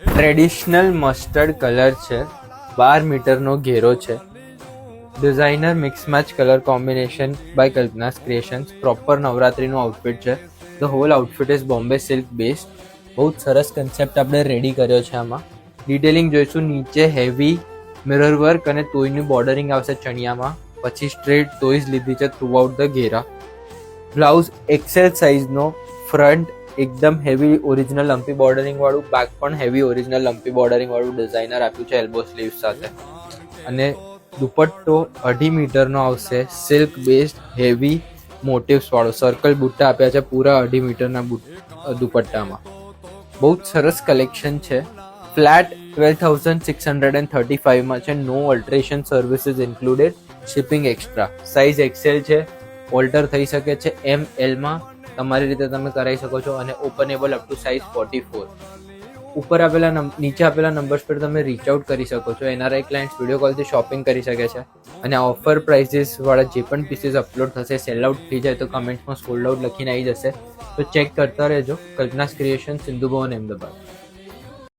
Traditional mustard colour છે, 12 મીટરનો ઘેરો છે. Designer mix match colour combination by Kalpana's creations. Proper નવરાત્રીનું આઉટફિટ છે. The whole outfit is Bombay silk based. બહુ જ સરસ કન્સેપ્ટ આપણે રેડી કર્યો છે આમાં. ડિટેલિંગ જોઈશું, નીચે હેવી મિરર વર્ક અને તોયનું બોર્ડરિંગ આવશે ચણિયામાં. પછી સ્ટ્રેટ તોઈઝ લીધી છે થ્રુ આઉટ ધ ઘેરા. બ્લાઉઝ એક્સેલ સાઇઝનો, ફ્રન્ટ એકદમ હેવી ઓરિજિનલ લંપી બોર્ડરિંગ વાળું, બેક પણ હેવી ઓરિજિનલ લંપી બોર્ડરિંગ વાળું ડિઝાઇનર આપ્યું છે એલ્બો સ્લીવ્સ સાથે. અને દુપટ્ટો 2.5 મીટરનો આવશે, સિલ્ક બેસ્ડ હેવી મોટિવ્સ વાળો. સર્કલ બુટ્ટા આપ્યા છે પૂરા 2.5 મીટરના દુપટ્ટામાં. બહુ જ સરસ કલેક્શન છે. ફ્લેટ 12,635 છે. No alteration services included, shipping extra. Size XL છે, ઓલ્ટર થઈ શકે છે ML તમારી રીતે તમે કરાવી શકો છો. અને ઓપનેબલ અપ ટુ સાઇઝ 44. ઉપર આપેલા નીચે આપેલા નંબર્સ પર તમે રીચ આઉટ કરી શકો છો. NRI ક્લાયન્ટ્સ વિડીયો કોલથી શોપિંગ કરી શકે છે. અને ઓફર પ્રાઇસીસ વાળા જે પણ પીસીસ અપલોડ થશે, સેલ આઉટ થઈ જાય તો કમેન્ટ્સમાં સોલ્ડ આઉટ લખીને આવી જશે. તો ચેક કરતા રહેજો. કલ્પનાસ ક્રિએશન, સિંધુ ભવન, અમદાવાદ.